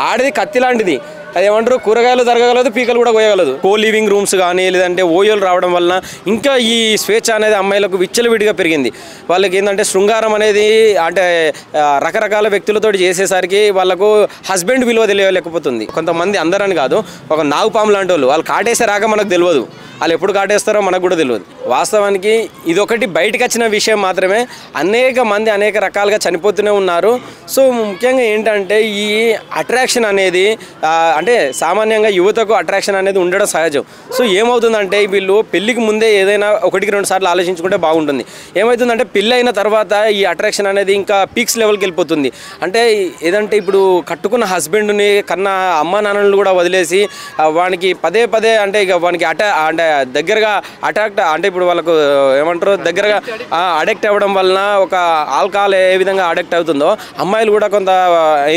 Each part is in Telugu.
ఆడది కత్తి లాంటిది. అదేమంటారు, కూరగాయలు తరగగలదు, పీకలు కూడా కోయగలదు. కో లివింగ్ రూమ్స్ కానీ లేదంటే ఓయోలు రావడం వలన ఇంకా ఈ స్వేచ్ఛ అనేది అమ్మాయిలకు విచ్చలవిడిగా పెరిగింది. వాళ్ళకి ఏంటంటే శృంగారం అనేది అంటే రకరకాల వ్యక్తులతో చేసేసరికి వాళ్ళకు హస్బెండ్ విలువ తెలియలేకపోతుంది. కొంతమంది అందరని కాదు, ఒక నాగుపాము లాంటి వాళ్ళు కాటేసే రాక మనకు తెలియదు, వాళ్ళు ఎప్పుడు కాటేస్తారో మనకు కూడా తెలియదు. వాస్తవానికి ఇదొకటి బయటకు వచ్చిన విషయం మాత్రమే. అనేక మంది అనేక రకాలుగా చనిపోతూనే ఉన్నారు. సో ముఖ్యంగా ఏంటంటే ఈ అట్రాక్షన్ అనేది అంటే సామాన్యంగా యువతకు అట్రాక్షన్ అనేది ఉండడం సహజం. సో ఏమవుతుందంటే వీళ్ళు పెళ్ళికి ముందే ఏదైనా 1-2 సార్లు ఆలోచించుకుంటే బాగుంటుంది. ఏమవుతుందంటే పెళ్ళి అయిన తర్వాత ఈ అట్రాక్షన్ అనేది ఇంకా పీక్స్ లెవెల్కి వెళ్ళిపోతుంది. అంటే ఏదంటే ఇప్పుడు కట్టుకున్న హస్బెండ్ని కన్నా అమ్మ నాన్నలు కూడా వదిలేసి వానికి పదే పదే అంటే ఇక వానికి అంటే దగ్గరగా అట్రాక్ట్ అంటే ఇప్పుడు వాళ్ళకు ఏమంటారు దగ్గరగా అడిక్ట్ అవ్వడం వలన ఒక ఆల్కహాల్ ఏ విధంగా అడిక్ట్ అవుతుందో అమ్మాయిలు కూడా కొంత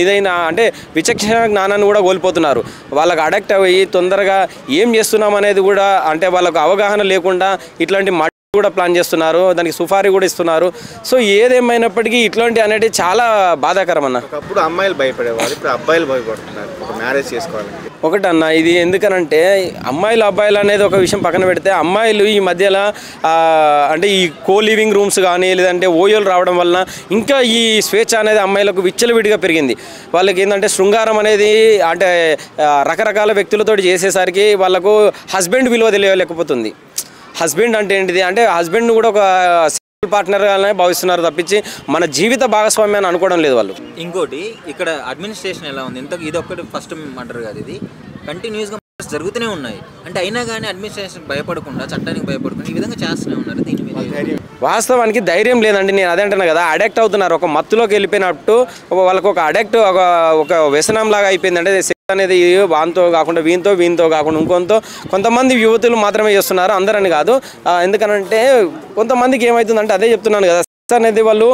ఏదైనా అంటే విచక్షణ జ్ఞానాన్ని కూడా కోల్పోతున్నారు. వాళ్ళకు అడిక్ట్ అయ్యి తొందరగా ఏం చేస్తున్నాం అనేది కూడా అంటే వాళ్ళకు అవగాహన లేకుండా ఇట్లాంటి కూడా ప్లాన్ చేస్తున్నారు, దానికి సుఫారీ కూడా ఇస్తున్నారు. సో ఏదేమైనప్పటికీ ఇట్లాంటి అనేది చాలా బాధాకరం అన్న. ఒకప్పుడు అమ్మాయిలు భయపడేవాళ్ళు, ఇప్పుడు అబ్బాయిలు భయపడుతున్నారు ఒక మ్యారేజ్ చేసుకోవాలి. ఒకటన్న ఇది ఎందుకనంటే అమ్మాయిలు అబ్బాయిలు అనేది ఒక విషయం పక్కన పెడితే అమ్మాయిలు ఈ మధ్యలో అంటే ఈ కో లివింగ్ రూమ్స్ కానీ లేదంటే ఓయోలు రావడం వలన ఇంకా ఈ స్వేచ్ఛ అనేది అమ్మాయిలకు విచ్చలవిడిగా పెరిగింది. వాళ్ళకి ఏంటంటే శృంగారం అనేది అంటే రకరకాల వ్యక్తులతో చేసేసరికి వాళ్ళకు హస్బెండ్ విలువ తెలియలేకపోతుంది. హస్బెండ్ అంటే ఏంటిది అంటే హస్బెండ్ కూడా ఒక పార్ట్నర్గానే భావిస్తున్నారు తప్పించి మన జీవిత భాగస్వామ్యాన్ని అనుకోవడం లేదు వాళ్ళు. ఇంకోటి ఇక్కడ అడ్మినిస్ట్రేషన్ ఎలా ఉంది, ఇంత ఇది ఒక్కటి ఫస్ట్ అంటారు కదా, ఇది కంటిన్యూస్గా జరుగుతూనే ఉన్నాయి. అంటే అయినా కానీ అడ్మినిస్ట్రేషన్ భయపడకుండా, చట్టానికి భయపడకుండా ఈ విధంగా చేస్తూనే ఉన్నారు. దీని మీద వాస్తవానికి ధైర్యం లేదండి. నేను అదే అంటున్నా కదా, అడిక్ట్ అవుతున్నారు. ఒక మత్తులోకి వెళ్ళిపోయినట్టు వాళ్ళకు ఒక అడిక్ట్ ఒక వ్యసనం లాగా అయిపోయింది. అంటే అనేది వాంతో కాకుండా వీంతో కాకుండా ఇంకొంతో కొంతమంది యువతులు మాత్రమే చేస్తున్నారు, అందరని కాదు. ఎందుకనంటే కొంతమందికి ఏమవుతుందంటే అదే చెప్తున్నాను కదా, అనేది వాళ్ళు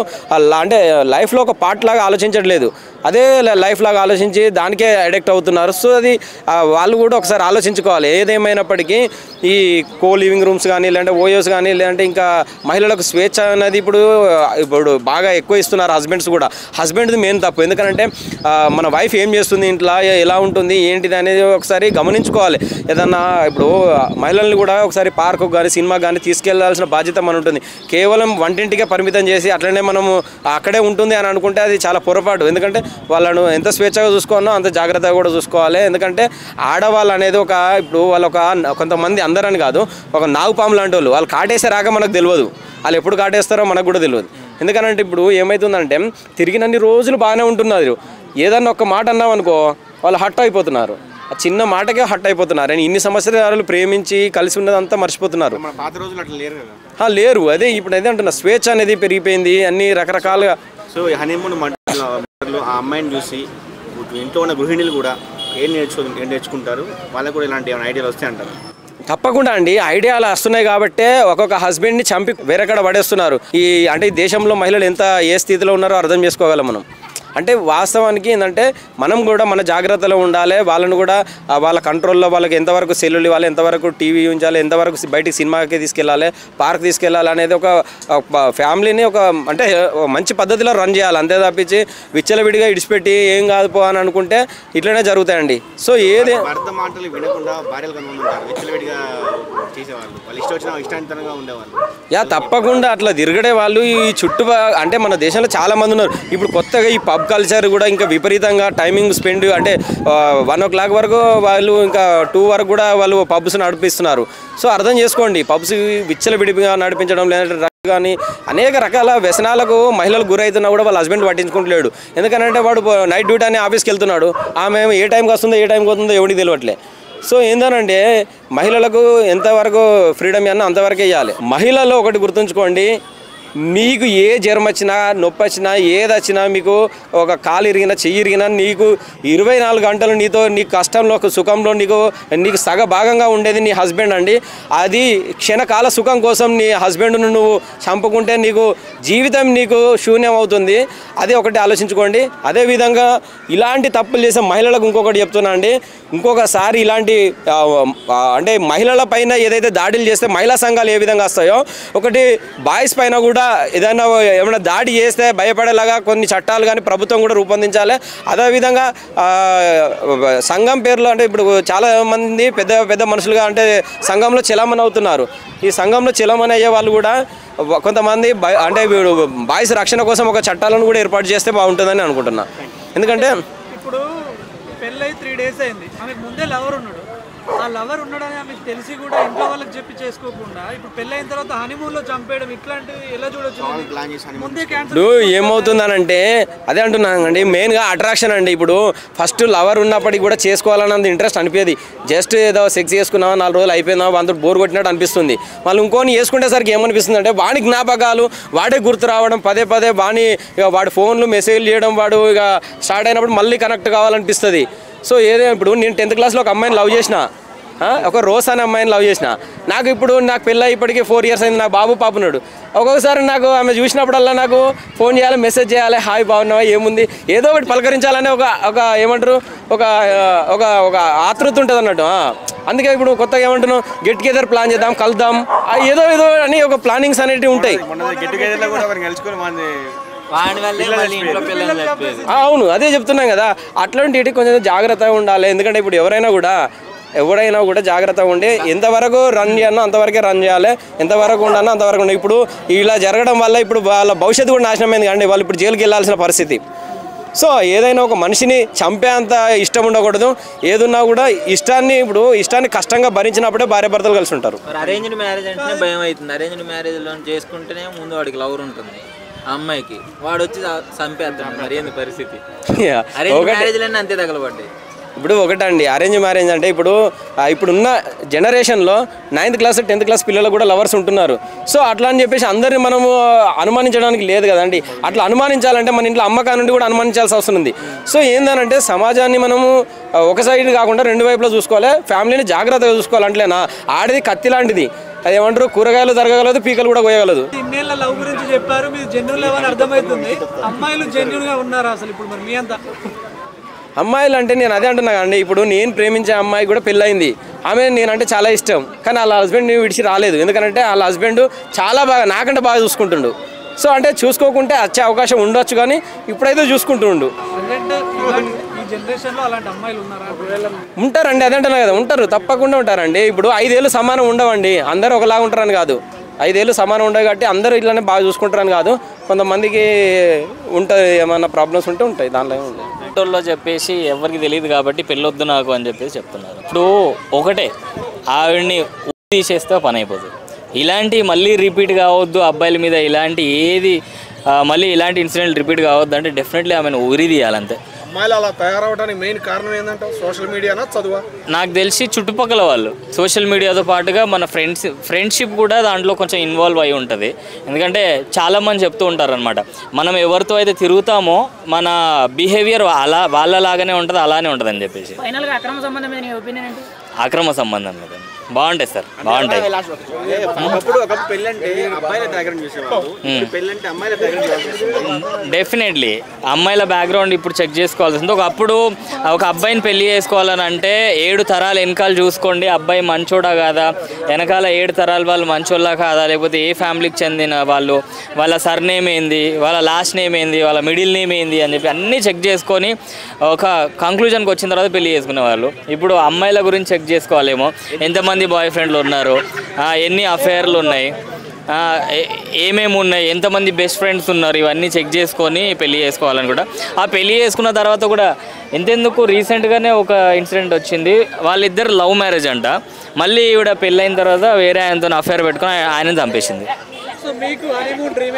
అంటే లైఫ్లో ఒక పార్ట్ లాగా ఆలోచించట్లేదు, అదే లైఫ్ లాగా ఆలోచించి దానికే అడిక్ట్ అవుతున్నారు. సో అది వాళ్ళు కూడా ఒకసారి ఆలోచించుకోవాలి. ఏదేమైనప్పటికీ ఈ కో లివింగ్ రూమ్స్ కానీ లేదంటే ఓయోస్ కానీ లేదంటే ఇంకా మహిళలకు స్వేచ్ఛ అనేది ఇప్పుడు బాగా ఎక్కువ ఇస్తున్నారు హస్బెండ్స్ కూడా. హస్బెండ్ది మెయిన్ తప్పు. ఎందుకంటే మన వైఫ్ ఏం చేస్తుంది ఇంట్లో, ఎలా ఉంటుంది ఏంటిది అనేది ఒకసారి గమనించుకోవాలి. ఏదన్నా ఇప్పుడు మహిళల్ని కూడా ఒకసారి పార్కు కానీ సినిమా కానీ తీసుకెళ్లాల్సిన బాధ్యత మన ఉంటుంది. కేవలం వంటింటికే పరిమితం చేసి అట్లనే మనము అక్కడే ఉంటుంది అని అనుకుంటే అది చాలా పొరపాటు. ఎందుకంటే వాళ్ళను ఎంత స్వేచ్ఛగా చూసుకోవాలో అంత జాగ్రత్తగా కూడా చూసుకోవాలి. ఎందుకంటే ఆడవాళ్ళు అనేది ఇప్పుడు వాళ్ళు కొంతమంది అందరని కాదు, ఒక నాగుపాము లాంటి వాళ్ళు కాటేసే రాక మనకు తెలియదు, వాళ్ళు ఎప్పుడు కాటేస్తారో మనకు కూడా తెలియదు. ఎందుకనంటే ఇప్పుడు ఏమవుతుందంటే తిరిగినన్ని రోజులు బాగానే ఉంటున్నారు, ఏదన్నా ఒక మాట అన్నామనుకో వాళ్ళు హట్ అయిపోతున్నారు, ఆ చిన్న మాటకే హట్ అయిపోతున్నారు. అని ఇన్ని సంవత్సరాలు ప్రేమించి కలిసి ఉన్నదంతా మర్చిపోతున్నారు. లేరు. అదే ఇప్పుడు అదే అంటున్నా, స్వేచ్ఛ అనేది పెరిగిపోయింది అన్ని రకరకాలుగా. సో హనీమూన్ మంటలు ఆ అమ్మాయిని చూసి ఇంట్లో ఉన్న గృహిణులు కూడా ఏం నేర్చుకుంటారు, వాళ్ళకు కూడా ఇలాంటి ఏమైనా ఐడియాలు వస్తాయి అంటారు? తప్పకుండా అండి, ఐడియాలు వస్తున్నాయి కాబట్టే ఒక్కొక్క హస్బెండ్ని చంపి వేరేకడ పడేస్తున్నారు. అంటే ఈ దేశంలో మహిళలు ఎంత ఏ స్థితిలో ఉన్నారో అర్థం చేసుకోగలం మనం. అంటే వాస్తవానికి ఏంటంటే మనం కూడా మన జాగ్రత్తలో ఉండాలి. వాళ్ళను కూడా వాళ్ళ కంట్రోల్లో వాళ్ళకి ఎంతవరకు సెల్లులు ఇవ్వాలి, ఎంతవరకు టీవీ ఉంచాలి, ఎంతవరకు బయటికి సినిమాకి తీసుకెళ్ళాలి, పార్క్ తీసుకెళ్ళాలి అనేది ఒక ఫ్యామిలీని ఒక అంటే మంచి పద్ధతిలో రన్ చేయాలి. అంతే తప్పించి విచ్చలవిడిగా ఇడిచిపెట్టి ఏం కాదు పో అని అనుకుంటే ఇట్లనే జరుగుతాయండి. సో ఏది భర్త మాటలు వినకుండా భార్యలు విచ్చలవిడిగా చేసేవాళ్ళు, వాళ్ళు ఇష్టాంతరంగా ఉండేవాళ్ళు. తప్పకుండా అట్లా తిరగడే వాళ్ళు ఈ అంటే మన దేశంలో చాలా మంది ఉన్నారు. ఇప్పుడు కొత్తగా ఈ పబ్ కల్చర్ కూడా ఇంకా విపరీతంగా టైమింగ్ స్పెండ్ అంటే 1 o'clock వరకు వాళ్ళు ఇంకా 2 వరకు కూడా వాళ్ళు పబ్స్ నడిపిస్తున్నారు. సో అర్థం చేసుకోండి, పబ్స్ విచ్చలవిడిగా నడిపించడం లేదంటే కానీ అనేక రకాల వ్యసనాలకు మహిళలు గురవుతున్నా కూడా వాళ్ళ హస్బెండ్ పట్టించుకుంటలేడు. ఎందుకంటే వాడు నైట్ డ్యూటీ అని ఆఫీస్కి వెళ్తున్నాడు, ఆమె ఏ టైంకి వస్తుందో ఏ టైంకి వస్తుందో ఎవరికి తెలియట్లే. సో ఏందనంటే మహిళలకు ఎంతవరకు ఫ్రీడమ్ అన్నా అంతవరకే ఇవ్వాలి. మహిళల్లో ఒకటి గుర్తుంచుకోండి, మీకు ఏ జ్వరం వచ్చినా నొప్పి వచ్చినా ఏది వచ్చినా మీకు ఒక కాలు ఇరిగినా చెయ్యి ఇరిగినా నీకు 24 గంటలు నీతో నీ కష్టంలో సుఖంలో నీకు సగ భాగంగా ఉండేది నీ హస్బెండ్ అండి. అది క్షణకాల సుఖం కోసం నీ హస్బెండ్ను నువ్వు చంపుకుంటే నీకు జీవితం నీకు శూన్యం అవుతుంది. అదే ఒకటి ఆలోచించుకోండి. అదేవిధంగా ఇలాంటి తప్పులు చేసే మహిళలకు ఇంకొకటి చెప్తున్నా అండి, ఇంకొకసారి ఇలాంటి అంటే మహిళల పైన ఏదైతే దాడులు చేస్తే మహిళా సంఘాలు ఏ విధంగా వస్తాయో ఒకటి బాయ్స్ పైన కూడా కూడా ఏమైనా దాడి చేస్తే భయపడేలాగా కొన్ని చట్టాలు కానీ ప్రభుత్వం కూడా రూపొందించాలి. అదేవిధంగా సంఘం పేరులో అంటే ఇప్పుడు చాలా మంది పెద్ద పెద్ద మనుషులుగా అంటే సంఘంలో చెలామణి అవుతున్నారు. ఈ సంఘంలో చెలామణి అయ్యే వాళ్ళు కూడా కొంతమంది అంటే బాయ్స్ రక్షణ కోసం ఒక చట్టాలను కూడా ఏర్పాటు చేస్తే బాగుంటుందని అనుకుంటున్నా. ఎందుకంటే ఇప్పుడు పెళ్ళై 3 days అయింది, ఆమెకు ముందే లవర్ ఉన్నాడు. ఆ లవర్ ఉన్నాడని ఆమెకు తెలిసి కూడా ఇంట్లో వాళ్ళకి చెప్పి చేసుకోకుండా ఇప్పుడు పెళ్ళైన తర్వాత హనీమూన్లో చంపేయడం ఇట్లాంటివి ఎలా చూడొచ్చు? ముందే క్యాన్సర్ ఇప్పుడు ఏమవుతుందనంటే అదే అంటున్నానండి, మెయిన్గా అట్రాక్షన్ అండి. ఇప్పుడు ఫస్ట్ లవర్ ఉన్నప్పటికీ కూడా చేసుకోవాలన్నది ఇంట్రెస్ట్ అనిపించేది. జస్ట్ ఏదో సెక్స్ చేసుకున్నావా 4 రోజులు అయిపోయిందా వాంతో బోర్ కొట్టినట్టు అనిపిస్తుంది. మళ్ళీ ఇంకోని చేసుకునేసరికి ఏమనిపిస్తుంది అంటే వాడి జ్ఞాపకాలు వాడే గుర్తు రావడం, పదే పదే వాడి ఫోన్లు మెసేజ్లు చేయడం, వాడు ఇక స్టార్ట్ అయినప్పుడు మళ్ళీ కనెక్ట్ కావాలనిపిస్తుంది. సో ఏదైనా ఇప్పుడు నేను 10th క్లాస్లో ఒక అమ్మాయిని లవ్ చేసిన, ఒక రోజ్ అనే అమ్మాయిని లవ్ చేసిన. నాకు పెళ్ళి ఇప్పటికీ 4 years అయింది. నాకు బాబు పాపున్నాడు. ఒక్కొక్కసారి నాకు ఆమె చూసినప్పుడల్లా నాకు ఫోన్ చేయాలి, మెసేజ్ చేయాలి, హాయ్ బాగున్నావా, ఏముంది, ఏదో ఒకటి పలకరించాలనే ఒక ఏమంటారు ఒక ఒక ఒక ఆతృత ఉంటుంది అన్నట్టు. అందుకే ఇప్పుడు కొత్తగా ఏమంటున్నాం, గెట్ టుగెదర్ ప్లాన్ చేద్దాం, కలుద్దాం, ఏదో అని ఒక ప్లానింగ్స్ అనేటివి ఉంటాయి. అవును, అదే చెప్తున్నాం కదా. అట్లాంటి కొంచెం జాగ్రత్తగా ఉండాలి. ఎందుకంటే ఇప్పుడు ఎవరైనా కూడా జాగ్రత్తగా ఉండి ఎంతవరకు రన్ చేయనో అంతవరకే రన్ చేయాలి, ఎంతవరకు ఉండనో అంతవరకు ఉండాలి. ఇప్పుడు ఇలా జరగడం వల్ల ఇప్పుడు వాళ్ళ భవిష్యత్తు కూడా నాశనమైంది కానీ వాళ్ళు ఇప్పుడు జైలుకి వెళ్ళాల్సిన పరిస్థితి. సో ఏదైనా ఒక మనిషిని చంపేంత ఇష్టం ఉండకూడదు. ఏదున్నా కూడా ఇష్టాన్ని కష్టంగా భరించినప్పుడే భార్యాభర్తలు కలిసి ఉంటారు. అరేంజ్డ్ మ్యారేజ్ అంటేనే భయం అవుతుంది. అరేంజ్డ్ మ్యారేజ్లో చేసుకుంటేనే ముందు వాడికి లవర్ ఉంటుంది, ఆ అమ్మాయికి వాడు వచ్చి చంపేస్తాడు. మరి ఏంది పరిస్థితి? అరేంజ్ మ్యారేజ్లన్నీ అంతే తగలబడ్డాయి. ఇప్పుడు ఒకటండి, అరేంజ్ మ్యారేజ్ అంటే ఇప్పుడున్న జనరేషన్లో 9th class 10th class పిల్లలు కూడా లవర్స్ ఉంటున్నారు. సో అట్లా అని చెప్పేసి అందరినీ మనము అనుమానించడానికి లేదు కదండి. అట్లా అనుమానించాలంటే మన ఇంట్లో అమ్మకాల నుండి కూడా అనుమానించాల్సి వస్తుంది. సో ఏందనంటే సమాజాన్ని మనము ఒక సైడ్ కాకుండా 2 వైపులా చూసుకోవాలి, ఫ్యామిలీని జాగ్రత్తగా చూసుకోవాలి. అంటేనా ఆడిది కత్తి లాంటిది, అదేమంటారు కూరగాయలు తరగగలదు, పీకలు కూడా కోయగలదు. ఇన్నేళ్ళ లవ్ గురించి చెప్పారు, మీరు జెన్యున్ లవ్ అని అర్థమవుతుంది. అమ్మాయిలు జెన్యున్ గా ఉన్నారా అసలు ఇప్పుడు? మరి మీ అంతా అమ్మాయిలు అంటే నేను అదే అంటున్నా అండి. ఇప్పుడు నేను ప్రేమించే అమ్మాయి కూడా పెళ్ళయింది, ఆమె నేనంటే చాలా ఇష్టం. కానీ వాళ్ళ హస్బెండ్ విడిచి రాలేదు. ఎందుకంటే వాళ్ళ హస్బెండ్ చాలా బాగా నాకంటే బాగా చూసుకుంటుండు. సో అంటే చూసుకోకుంటే వచ్చే అవకాశం ఉండొచ్చు, కానీ ఇప్పుడైతే చూసుకుంటుండు. ఉంటారండి, అదే అంటున్నా కదా, ఉంటారు, తప్పకుండా ఉంటారండి. ఇప్పుడు 5 ఏళ్ళు సమానం ఉండవండి, అందరూ ఒకలాగా ఉంటారని కాదు. 5 ఏళ్ళు సమానం ఉండవు కాబట్టి అందరూ ఇట్లానే బాగా చూసుకుంటారని కాదు. కొంతమందికి ఉంటుంది, ఏమైనా ప్రాబ్లమ్స్ ఉంటాయి, దానిలో ఉంటాయి. లో చెప్పేసి ఎవరికి తెలియదు కాబట్టి పెళ్ళొద్దు నాకు అని చెప్పేసి చెప్తున్నారు. ఇప్పుడు ఒకటే ఆవిడ్ని తీసేస్తే పని అయిపోతుంది. ఇలాంటి మళ్ళీ రిపీట్ కావద్దు అబ్బాయిల మీద, మళ్ళీ ఇలాంటి ఇన్సిడెంట్ రిపీట్ కావద్దు అంటే డెఫినెట్లీ ఆమెను ఉరి తీయాలంతే. అమ్మాయిలు అలా తయారవడానికి మెయిన్ కారణం ఏంటంటే సోషల్ మీడియానా చదువా? నాకు తెలిసి చుట్టుపక్కల వాళ్ళు సోషల్ మీడియాతో పాటుగా మన ఫ్రెండ్షిప్ కూడా దాంట్లో కొంచెం ఇన్వాల్వ్ అయి ఉంటుంది. ఎందుకంటే చాలామంది చెప్తూ ఉంటారనమాట, మనం ఎవరితో అయితే తిరుగుతామో మన బిహేవియర్ వాళ్ళలాగానే ఉంటుంది, అలానే ఉంటుంది అని చెప్పేసి. అక్రమ సంబంధం మీద బాగుంటాయి సార్, బాగుంటాయి. డెఫినెట్లీ అమ్మాయిల బ్యాక్గ్రౌండ్ ఇప్పుడు చెక్ చేసుకోవాల్సింది. ఒకప్పుడు ఒక అబ్బాయిని పెళ్లి చేసుకోవాలని అంటే 7 తరాలు వెనకాల చూసుకోండి, అబ్బాయి మంచోడా కాదా, వెనకాల 7 తరాల వాళ్ళు మంచోళ్ళా కాదా, లేకపోతే ఏ ఫ్యామిలీకి చెందిన వాళ్ళు, వాళ్ళ సర్నేమ్ ఏంది, వాళ్ళ లాస్ట్ నేమ్ ఏంది, వాళ్ళ మిడిల్ నేమ్ ఏంది అని చెప్పి అన్నీ చెక్ చేసుకొని ఒక కంక్లూజన్కి వచ్చిన తర్వాత పెళ్లి చేసుకునేవాళ్ళు. ఇప్పుడు అమ్మాయిల గురించి చెక్ చేసుకోవాలేమో, ఎంతమంది బాయ్ ఫ్రెండ్లు ఉన్నారు, ఎన్ని అఫైర్లు ఉన్నాయి, ఏమేమి ఉన్నాయి, ఎంతమంది బెస్ట్ ఫ్రెండ్స్ ఉన్నారు, ఇవన్నీ చెక్ చేసుకొని పెళ్లి చేసుకోవాలని కూడా. ఆ పెళ్లి చేసుకున్న తర్వాత కూడా ఎంతెందుకు రీసెంట్గానే ఒక ఇన్సిడెంట్ వచ్చింది, వాళ్ళిద్దరు లవ్ మ్యారేజ్ అంట. మళ్ళీ ఈవిడ పెళ్ళైన తర్వాత వేరే ఆయనతో అఫైర్ పెట్టుకొని ఆయన చంపేసింది. హనీమూన్ డ్రీమ్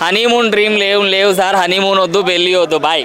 హనీమూన్ డ్రీమ్ లేవు సార్, హనీమూన్ వద్దు, పెళ్ళి వద్దు, బాయ్.